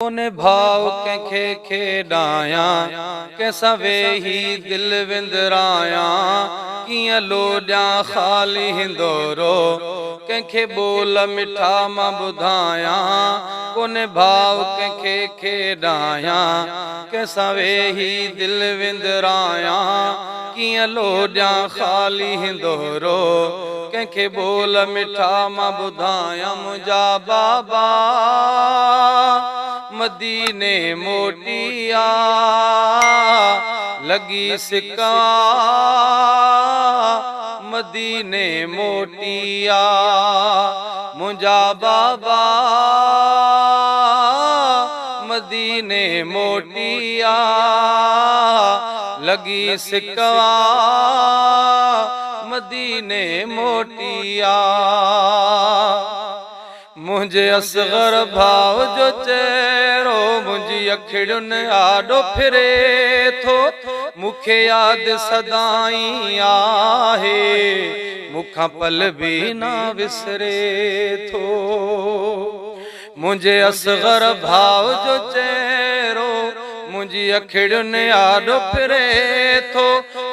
कोने भाव कंखे खेडाया कैसा वेही दिल विंदराया किया लोडिया खाली हिंदोरो कंखे बोल मिठा मां बुधाया कोने भाव कंखे खेडाया कैसा वेही दिल विंदराया किया लोडिया खाली हिंदोरो कंखे बोल मिठा मां बुधाया मुझा बाबा मदीने मोटिया लगी सिक्का मदीने मोटिया मुझा बाबा मदीने मोटिया लगी सिक्का मदीने मोटिया मुझे असगर भाव जो चेहरो मुझी अखिड़ुन आडो फिरे थो मुखे याद सदाई आहे मुखा पल भी ना विसरे थो मुझे असगर भाव जो चेहरो मुझी अखिड़ुन आडो फिरे थो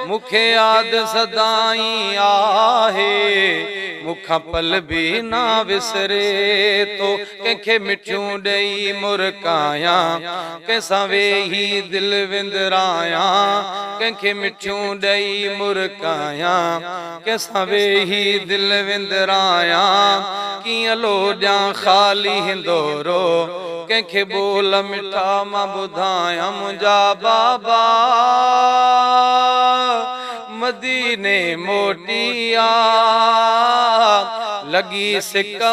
मुखे याद सदाई आहे मुखा पल भी ना विसरे तो कंखे मिठियूं ॾेई मुरकाया कैसा वेही दिल विंदराया कंखे मिठियूं ॾेई मुरकाया कैसा वेही दिल विंदराया कीअं लोॾियां खाली हिंदोरो कंखे बोल मिठा मां ॿुधायां मुंहिंजा बाबा मदीने मोटिया लगी सिक्का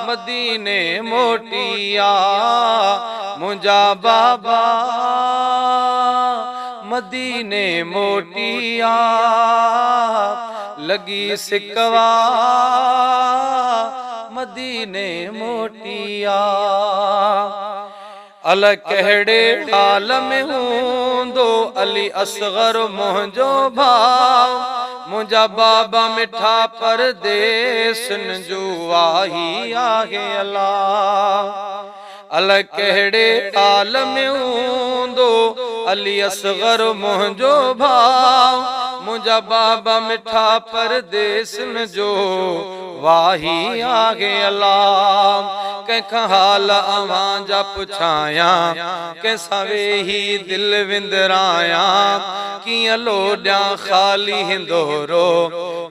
मदीने मोटिया मुझा बाबा मदीने मोटिया लगी सिक्का मदीने मोटिया अल कहड़े हाल में हूंदो अली असगर मुंहिंजो भाव मुंहिंजा बाबा मिठा परदेसन जो आही आहे अल्लाह अल कहड़े हाल में हूंदो अली असगर मुंहिंजो भाव मुंहिंजा बाबा मिठा परदेसन जो वाही आहे अल्लाह कंहिंखां हाल अवां जा पुछाया कैसा वेही दिल विंदराया कीअं लोॾियां खाली हिंदोरो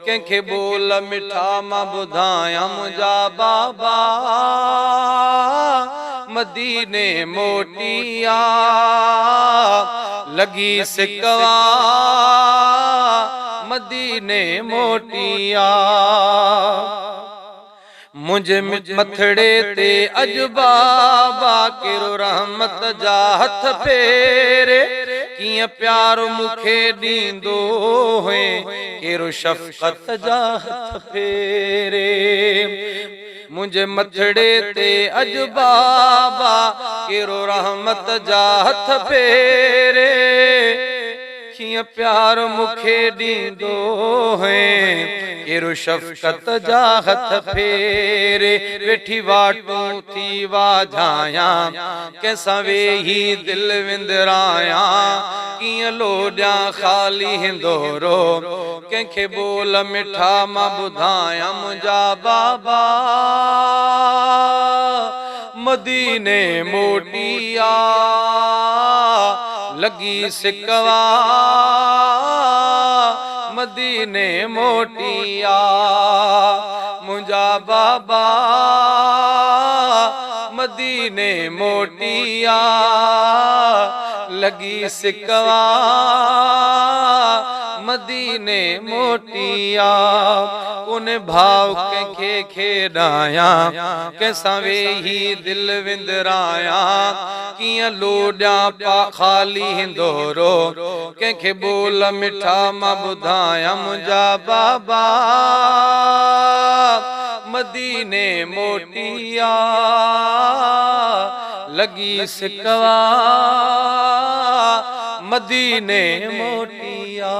कंहिंखे बोल मिठा मां ॿुधायां मुंहिंजा बाबा मदीने मोटिया लगी सिक्का मदीने मोटिया मुझे मथड़े ते अज बाबा केरो रहमत जा हथ फेरे किया प्यार मुखे दींदो है केरो शफकत जा हथ फेरे मुझे मथड़े ते अज बाबा केरो रहमत जा हथ फेरे किया प्यार मुखे दींदो है केरो शफकत जा हथ फेरे वेठी वाटू थी वाझाया कैसा वेही दिल विंदराया किया लोॾियां खाली हिंदोरो कंखे बोल मिठा मां ॿुधायां मुंहिंजा बाबा मदीने मोटिया लगी सिक्का मदीने मोटिया मुंहिंजा बाबा मदीने मोटिया लगी सिक्का मदीने मोटिया उन भाव कंखे खेडाया कैसा वेही दिल विंदराया किया लोॾियां पा खाली हिंदोरो कंखे बोल मिठा मां ॿुधायां मुंहिंजा बाबा मदीने मोटिया लगी सिक्का मदीने मोटिया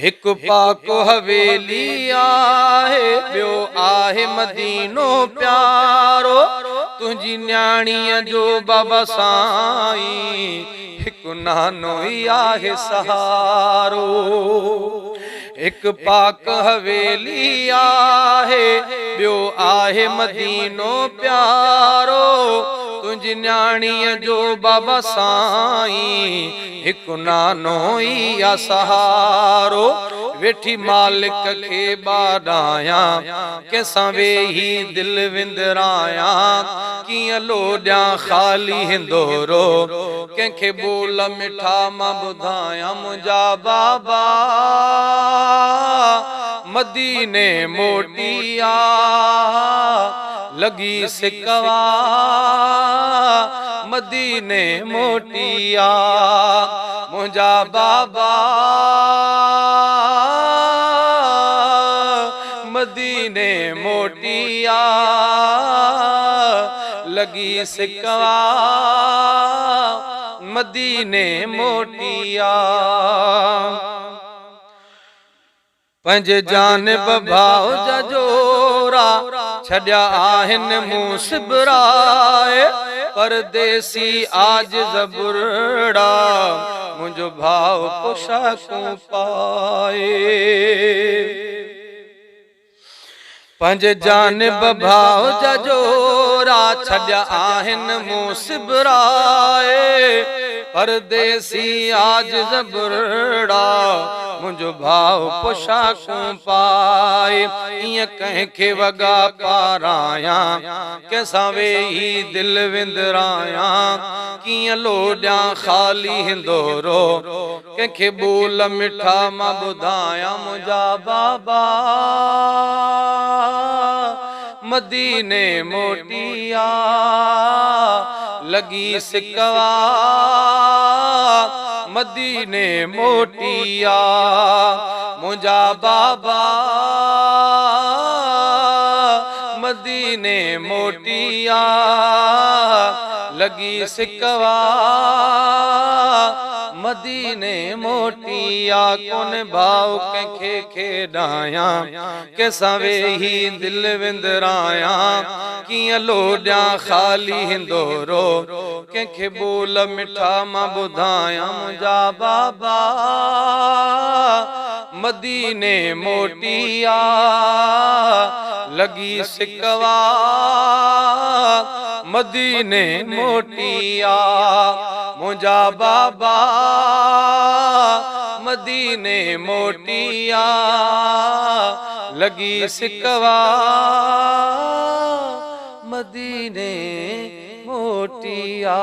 हिक पाक हवेली आहे ॿियो आहे मदीनो प्यारो तुंहिंजी न्याणीअ जो बाबा साईं हिकु नानो ई आहे सहारो। एक पाक हवेली आहे ॿियो आहे मदीनो प्यारो तुंहिंजी न्याणीअ जो बाबा साईं हिकु नानो ई आहे सहारो। वेठी मालिक खे ॿाॾायां कंहिंसां वेही दिलि विंदरायां कीअं लोॾियां ख़ाली हिंदोरो कंहिंखे ॿोल मिठा मां ॿुधायां मुंहिंजा बाबा मदीने मोटिया लगी सिकवा मदीने मोटिया मुंहिंजा बाबा मदीने मोटिया लगी सिकवा मदीने मोटिया। पंज जानिब भाव जा जोरा छॾिया आहिनि मूं सिबराए परदेसी आज ज़बुरड़ा मुंहिंजो भाव पोशाकूं पाए। पंज जानिब भाव जा जोरा छॾिया आहिनि मूं सिबराए परदेसी आज ज़बुरड़ा मुंहिंजो भाव पोशाकूं पाए। ईअं कंहिंखे वॻा पारायां कंहिंसां वेही दिलि विंदरायां कीअं लोॾियां ख़ाली हिंदोरो कंहिंखे ॿोल मिठा मां ॿुधायां मुंहिंजा बाबा मदीने मोटिया लगी सिकवा मदीने मोटिया मुंहिंजा बाबा मदीने मोटिया लगी सिकवा मदीने मोटिया। कोन भाव कंहिंखे खेॾायां कंहिंसां वेही दिलि विंदरायां कीअं लोॾियां ख़ाली हिंदोरो कंहिंखे ॿोल मिठा मां ॿुधायां मुंहिंजा बाबा मदीने मोटिया लगी सिकवा मदीने मोटिया मुंहिंजा बाबा मदीने मोटिया लगी सिकवा मदीने मोटिया।